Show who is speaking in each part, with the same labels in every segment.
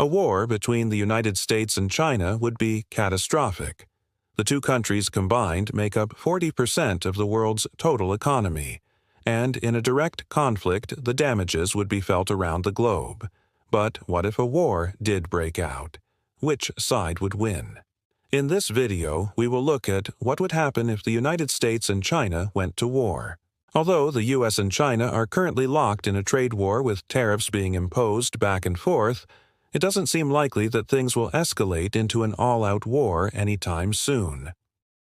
Speaker 1: A war between the United States and China would be catastrophic. The two countries combined make up 40% of the world's total economy, and in a direct conflict, the damages would be felt around the globe. But what if a war did break out? Which side would win? In this video, we will look at what would happen if the United States and China went to war. Although the US and China are currently locked in a trade war with tariffs being imposed back and forth, it doesn't seem likely that things will escalate into an all-out war anytime soon.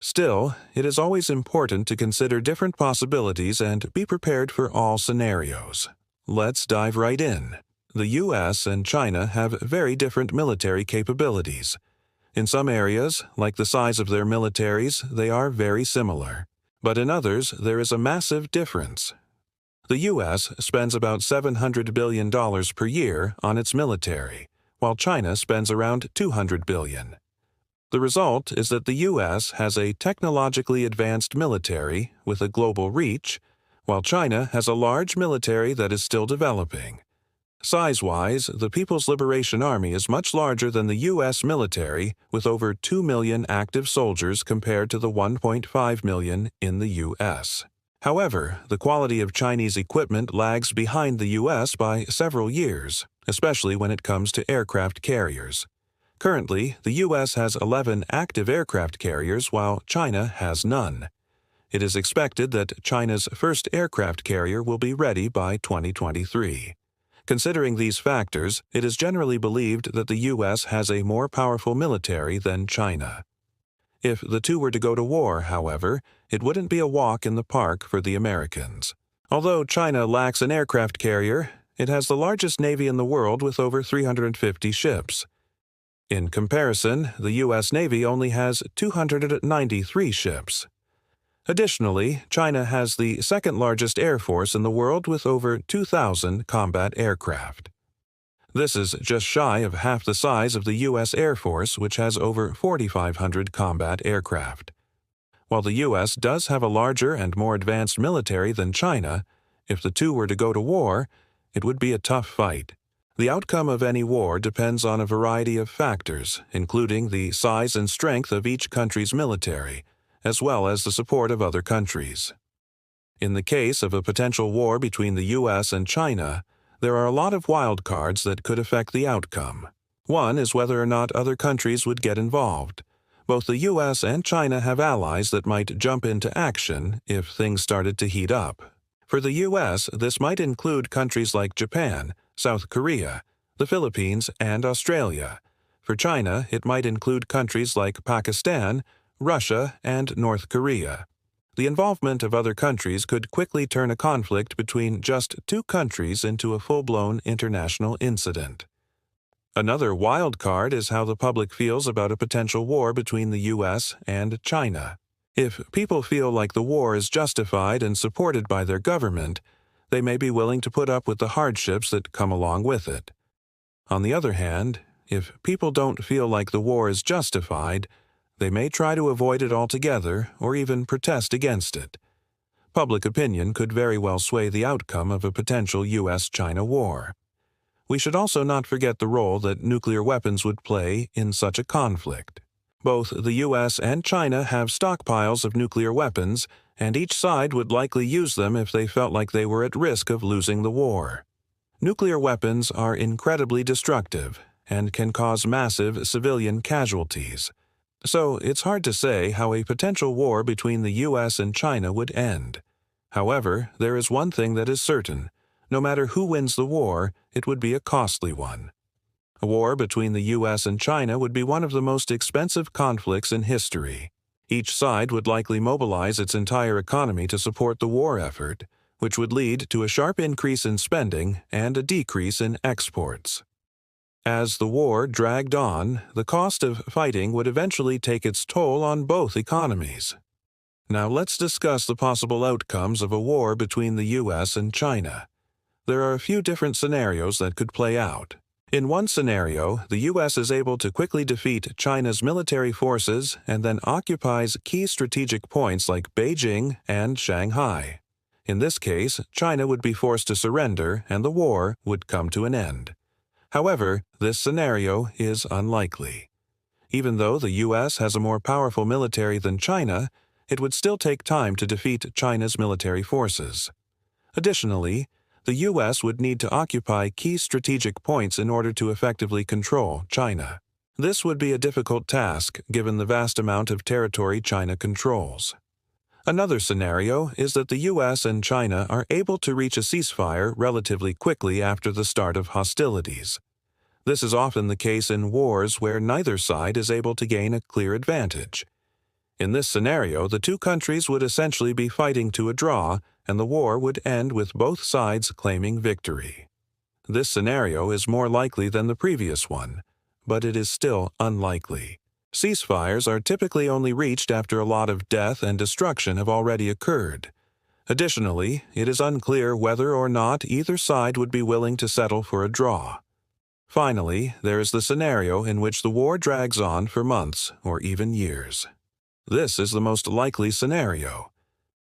Speaker 1: Still, it is always important to consider different possibilities and be prepared for all scenarios. Let's dive right in. The US and China have very different military capabilities. In some areas, like the size of their militaries, they are very similar. But in others, there is a massive difference. The US spends about $700 billion per year on its military, while China spends around $200 billion. The result is that the US has a technologically advanced military with a global reach, while China has a large military that is still developing. Size-wise, the People's Liberation Army is much larger than the U.S. military, with over 2 million active soldiers compared to the 1.5 million in the U.S. However, the quality of Chinese equipment lags behind the U.S. by several years, especially when it comes to aircraft carriers. Currently, the U.S. has 11 active aircraft carriers while China has none. It is expected that China's first aircraft carrier will be ready by 2023. Considering these factors, it is generally believed that the U.S. has a more powerful military than China. If the two were to go to war, however, it wouldn't be a walk in the park for the Americans. Although China lacks an aircraft carrier, it has the largest navy in the world with over 350 ships. In comparison, the U.S. Navy only has 293 ships. Additionally, China has the second-largest air force in the world with over 2,000 combat aircraft. This is just shy of half the size of the U.S. Air Force, which has over 4,500 combat aircraft. While the U.S. does have a larger and more advanced military than China, if the two were to go to war, it would be a tough fight. The outcome of any war depends on a variety of factors, including the size and strength of each country's military, as well as the support of other countries. In the case of a potential war between the U.S. and China, there are a lot of wild cards that could affect the outcome. One is whether or not other countries would get involved. Both the U.S. and China have allies that might jump into action if things started to heat up. For the U.S., this might include countries like Japan, South Korea, the Philippines, and Australia. For China, it might include countries like Pakistan, Russia, and North Korea. The involvement of other countries could quickly turn a conflict between just two countries into a full-blown international incident. Another wild card is how the public feels about a potential war between the U.S. and China. If people feel like the war is justified and supported by their government, they may be willing to put up with the hardships that come along with it. On the other hand, if people don't feel like the war is justified, they may try to avoid it altogether or even protest against it. Public opinion could very well sway the outcome of a potential U.S.-China war. We should also not forget the role that nuclear weapons would play in such a conflict. Both the U.S. and China have stockpiles of nuclear weapons, and each side would likely use them if they felt like they were at risk of losing the war. Nuclear weapons are incredibly destructive and can cause massive civilian casualties. So it's hard to say how a potential war between the U.S. and China would end. However, there is one thing that is certain. No matter who wins the war, it would be a costly one. A war between the U.S. and China would be one of the most expensive conflicts in history. Each side would likely mobilize its entire economy to support the war effort, which would lead to a sharp increase in spending and a decrease in exports. As the war dragged on, the cost of fighting would eventually take its toll on both economies. Now let's discuss the possible outcomes of a war between the U.S. and China. There are a few different scenarios that could play out. In one scenario, the U.S. is able to quickly defeat China's military forces and then occupies key strategic points like Beijing and Shanghai. In this case, China would be forced to surrender and the war would come to an end. However, this scenario is unlikely. Even though the U.S. has a more powerful military than China, it would still take time to defeat China's military forces. Additionally, the U.S. would need to occupy key strategic points in order to effectively control China. This would be a difficult task given the vast amount of territory China controls. Another scenario is that the U.S. and China are able to reach a ceasefire relatively quickly after the start of hostilities. This is often the case in wars where neither side is able to gain a clear advantage. In this scenario, the two countries would essentially be fighting to a draw, and the war would end with both sides claiming victory. This scenario is more likely than the previous one, but it is still unlikely. Ceasefires are typically only reached after a lot of death and destruction have already occurred. Additionally, it is unclear whether or not either side would be willing to settle for a draw. Finally, there is the scenario in which the war drags on for months or even years. This is the most likely scenario.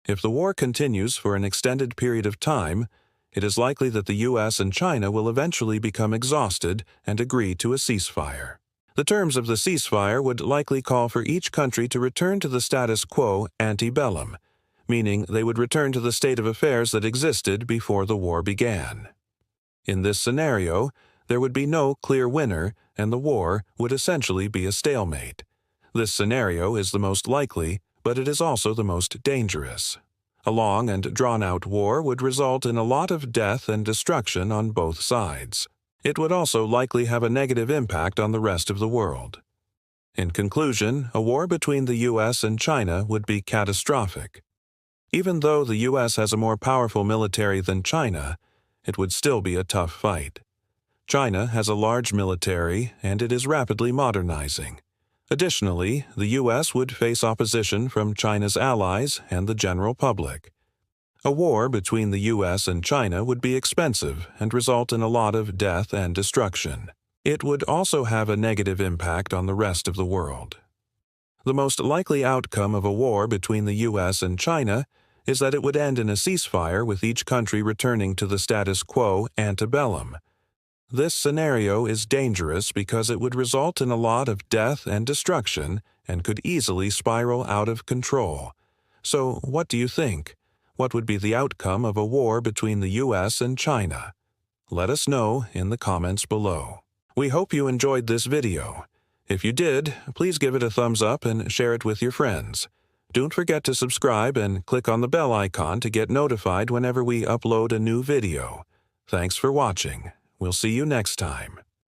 Speaker 1: If the war continues for an extended period of time, it is likely that the U.S. and China will eventually become exhausted and agree to a ceasefire. The terms of the ceasefire would likely call for each country to return to the status quo ante bellum, meaning they would return to the state of affairs that existed before the war began. In this scenario, there would be no clear winner, and the war would essentially be a stalemate. This scenario is the most likely, but it is also the most dangerous. A long and drawn-out war would result in a lot of death and destruction on both sides. It would also likely have a negative impact on the rest of the world. In conclusion, a war between the U.S. and China would be catastrophic. Even though the U.S. has a more powerful military than China, it would still be a tough fight. China has a large military, and it is rapidly modernizing. Additionally, the U.S. would face opposition from China's allies and the general public. A war between the U.S. and China would be expensive and result in a lot of death and destruction. It would also have a negative impact on the rest of the world. The most likely outcome of a war between the U.S. and China is that it would end in a ceasefire with each country returning to the status quo ante bellum. This scenario is dangerous because it would result in a lot of death and destruction and could easily spiral out of control. So, what do you think? What would be the outcome of a war between the U.S. and China? Let us know in the comments below. We hope you enjoyed this video. If you did, please give it a thumbs up and share it with your friends. Don't forget to subscribe and click on the bell icon to get notified whenever we upload a new video. Thanks for watching. We'll see you next time.